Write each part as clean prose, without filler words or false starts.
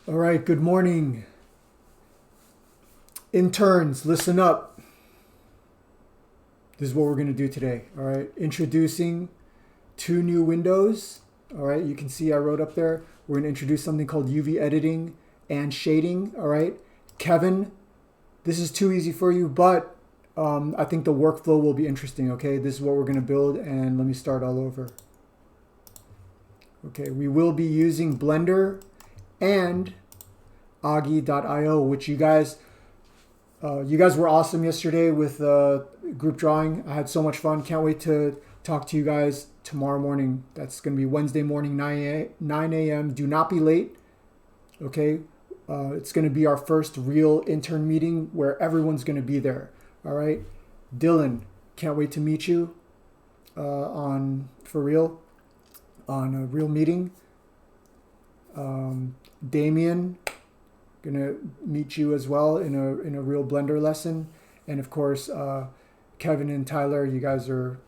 All right, good morning. Interns, listen up. This is what we're going to do today. All right, introducing two new windows. All right, you can see I wrote up there. We're going to introduce something called UV editing and shading. All right, Kevin, this is too easy for you, but I think the workflow will be interesting. Okay, this is what we're going to build, and let me start all over. Okay, we will be using Blender and Augie.io, which you guys were awesome yesterday with group drawing. I had so much fun. Can't wait to talk to you guys tomorrow morning. That's going to be Wednesday morning, 9 a.m. Do not be late. Okay, it's going to be our first real intern meeting where everyone's going to be there. All right, Dylan, can't wait to meet you on a real meeting. Damian, gonna meet you as well in a real Blender lesson, and of course Kevin and Tyler, you guys are,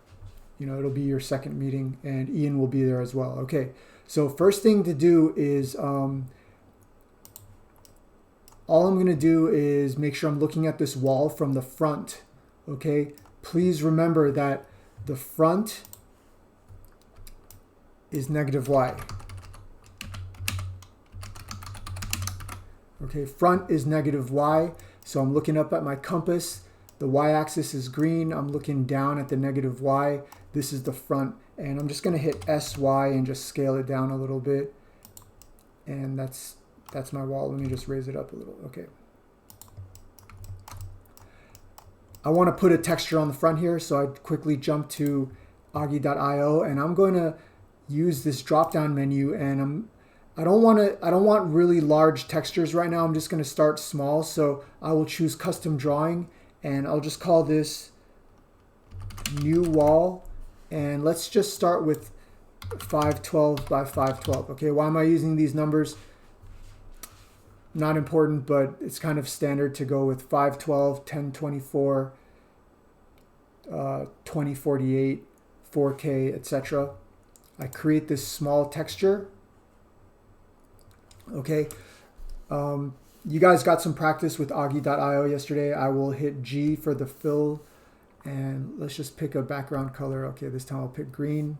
it'll be your second meeting, and Ian will be there as well. Okay, so first thing to do is all I'm gonna do is make sure I'm looking at this wall from the front. Okay, please remember that the front is -y. Okay, front is -y, so I'm looking up at my compass. The y-axis is green. I'm looking down at the -y. This is the front, and I'm just going to hit SY and just scale it down a little bit. And that's my wall. Let me just raise it up a little. Okay. I want to put a texture on the front here, so I quickly jump to Augie.io, and I'm going to use this drop-down menu, and I don't want really large textures right now. I'm just going to start small, so I will choose custom drawing, and I'll just call this new wall, and let's just start with 512 by 512. Okay, why am I using these numbers? Not important, but it's kind of standard to go with 512, 1024, 2048, 4K, etc. I create this small texture. Okay, you guys got some practice with Augie.io yesterday. I will hit G for the fill, and let's just pick a background color. Okay, this time I'll pick green,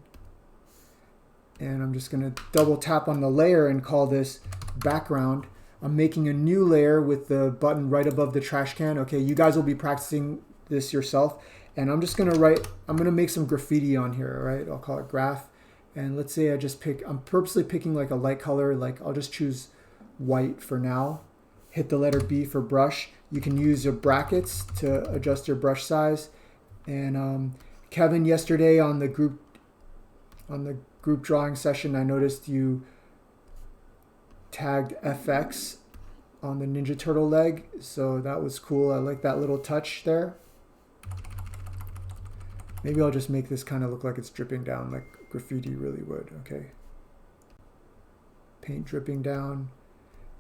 and I'm just going to double tap on the layer and call this background. I'm making a new layer with the button right above the trash can. Okay, you guys will be practicing this yourself, and I'm just going to I'm going to make some graffiti on here. All right, I'll call it graph. And let's say I'm purposely picking like a light color, like I'll just choose white for now. Hit the letter B for brush. You can use your brackets to adjust your brush size. And Kevin, yesterday on the group drawing session, I noticed you tagged FX on the Ninja Turtle leg. So that was cool. I like that little touch there. Maybe I'll just make this kind of look like it's dripping down like graffiti really would. Okay, paint dripping down,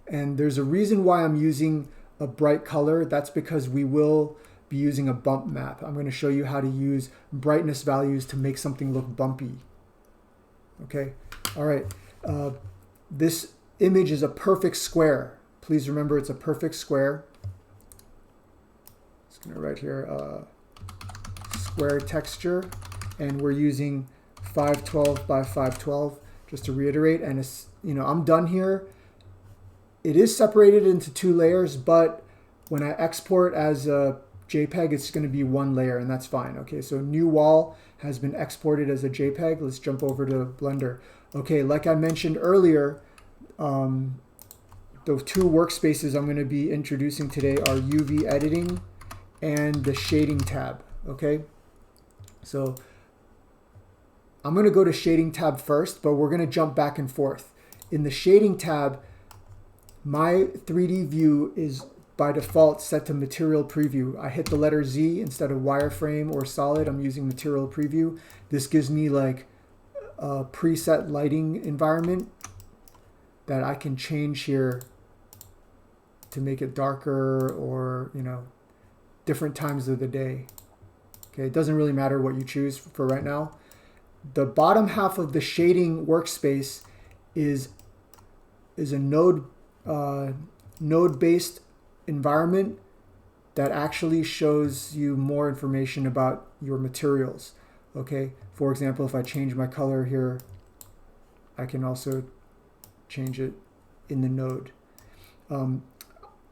and there's a reason why I'm using a bright color. That's because we will be using a bump map. I'm going to show you how to use brightness values to make something look bumpy. Okay, all right, this image is a perfect square. Please remember it's a perfect square. Just going to write here square texture, and we're using 512 by 512, just to reiterate. And I'm done here. It is separated into two layers, but when I export as a JPEG, it's going to be one layer, and that's fine. Okay, so new wall has been exported as a JPEG. Let's jump over to Blender. Okay, like I mentioned earlier, the two workspaces I'm going to be introducing today are UV editing and the shading tab. Okay, so I'm going to go to shading tab first, but we're going to jump back and forth. In the shading tab, my 3D view is by default set to material preview. I hit the letter Z instead of wireframe or solid. I'm using material preview. This gives me like a preset lighting environment that I can change here to make it darker or, different times of the day. Okay, it doesn't really matter what you choose for right now. The bottom half of the shading workspace is a node node-based environment that actually shows you more information about your materials. Okay, for example, if I change my color here, I can also change it in the node.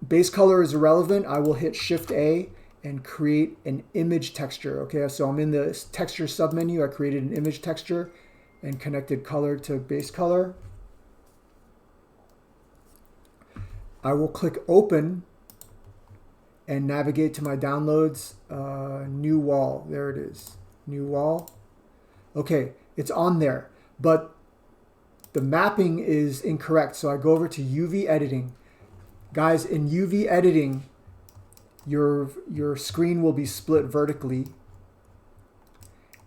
Base color is irrelevant. I will hit Shift A and create an image texture. Okay, so I'm in the texture submenu. I created an image texture and connected color to base color. I will click Open and navigate to my downloads. New wall. There it is. New wall. Okay, it's on there, but the mapping is incorrect. So I go over to UV editing. Guys, in UV editing, your screen will be split vertically,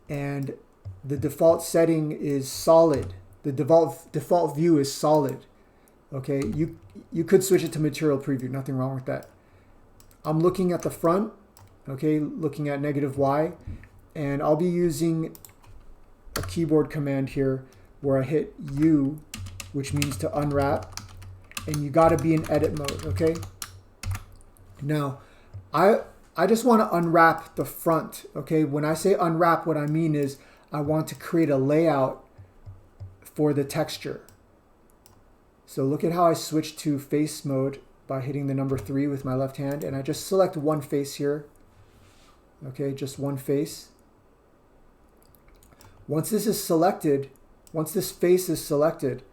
and the default setting is solid. The default view is solid. Okay, you could switch it to material preview, nothing wrong with that. I'm looking at the front, okay, looking at -Y, and I'll be using a keyboard command here where I hit U, which means to unwrap, and you gotta be in edit mode, okay? Now, I just wanna unwrap the front, okay? When I say unwrap, what I mean is I want to create a layout for the texture. So look at how I switch to face mode by hitting the number 3 with my left hand, and I just select one face here. Okay, just one face. Once this is selected, once this face is selected,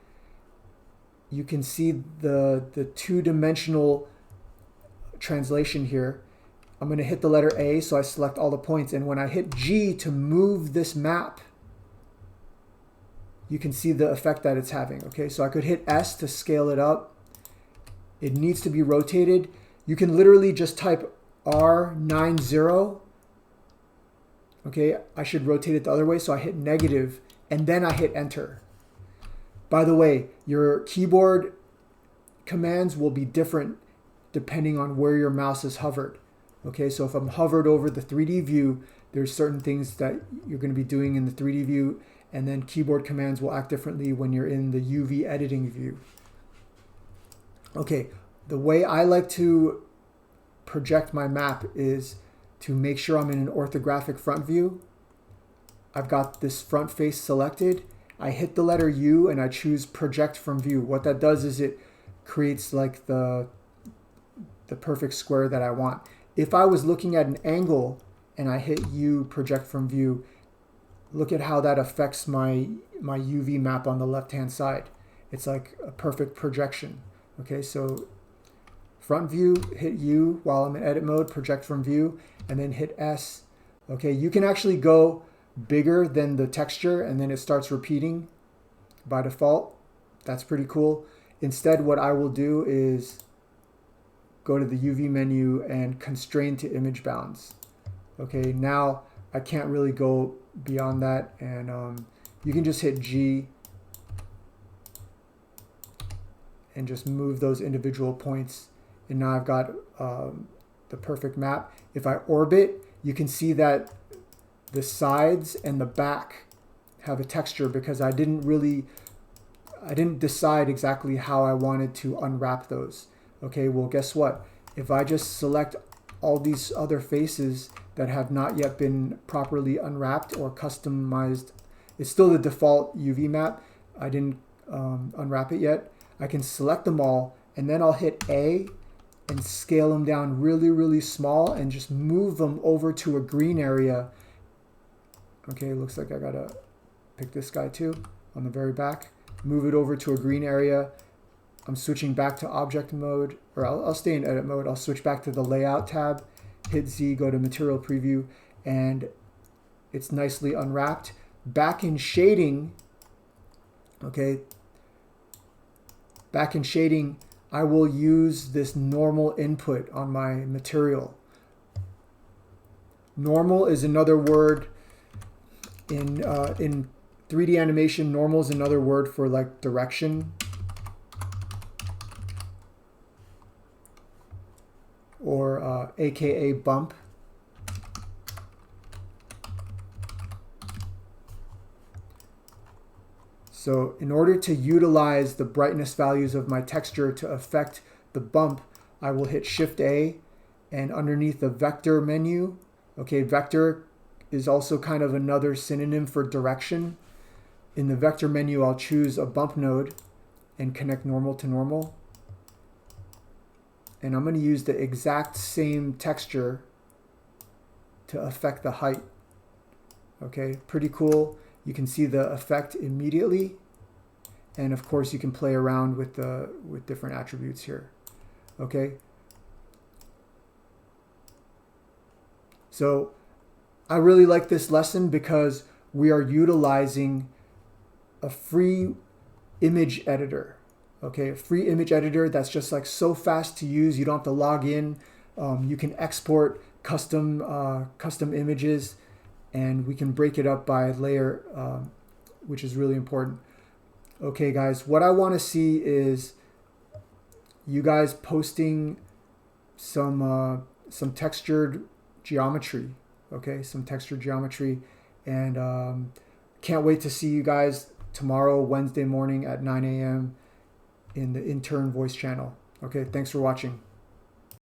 you can see the two-dimensional translation here. I'm going to hit the letter A, so I select all the points, and when I hit G to move this map, you can see the effect that it's having. Okay, so I could hit S to scale it up. It needs to be rotated. You can literally just type R90. Okay, I should rotate it the other way, so I hit negative, and then I hit enter. By the way, your keyboard commands will be different depending on where your mouse is hovered. Okay, so if I'm hovered over the 3D view, there's certain things that you're going to be doing in the 3D view, and then keyboard commands will act differently when you're in the UV editing view. Okay, the way I like to project my map is to make sure I'm in an orthographic front view. I've got this front face selected. I hit the letter U and I choose project from view. What that does is it creates like the perfect square that I want. If I was looking at an angle and I hit U project from view, look at how that affects my UV map on the left-hand side. It's like a perfect projection. Okay, so front view, hit U while I'm in edit mode, project from view, and then hit S. Okay, you can actually go bigger than the texture and then it starts repeating by default. That's pretty cool. Instead, what I will do is go to the UV menu and constrain to image bounds. Okay, now I can't really go beyond that, and you can just hit G and just move those individual points, and now I've got the perfect map. If I orbit, you can see that the sides and the back have a texture because I didn't decide exactly how I wanted to unwrap those. Okay, well, guess what? If I just select all these other faces that have not yet been properly unwrapped or customized, it's still the default UV map. I didn't unwrap it yet. I can select them all, and then I'll hit A and scale them down really, really small and just move them over to a green area. Okay, looks like I gotta pick this guy too on the very back. Move it over to a green area. I'm switching back to object mode, or I'll stay in edit mode. I'll switch back to the layout tab, hit Z, go to material preview, and it's nicely unwrapped. Back in shading, okay, back in shading, I will use this normal input on my material. Normal is another word in 3D animation. Normal is another word for like direction, or AKA bump. So in order to utilize the brightness values of my texture to affect the bump, I will hit Shift A, and underneath the vector menu, okay, vector is also kind of another synonym for direction. In the vector menu, I'll choose a bump node and connect normal to normal. And I'm going to use the exact same texture to affect the height. Okay, pretty cool. You can see the effect immediately. And of course, you can play around with different attributes here. Okay. So I really like this lesson because we are utilizing a free image editor. Okay, a free image editor that's just like so fast to use. You don't have to log in. You can export custom images, and we can break it up by layer, which is really important. Okay, guys, what I want to see is you guys posting some textured geometry. Okay, some textured geometry, and can't wait to see you guys tomorrow, Wednesday morning at 9 a.m. in the intern voice channel. Okay, thanks for watching.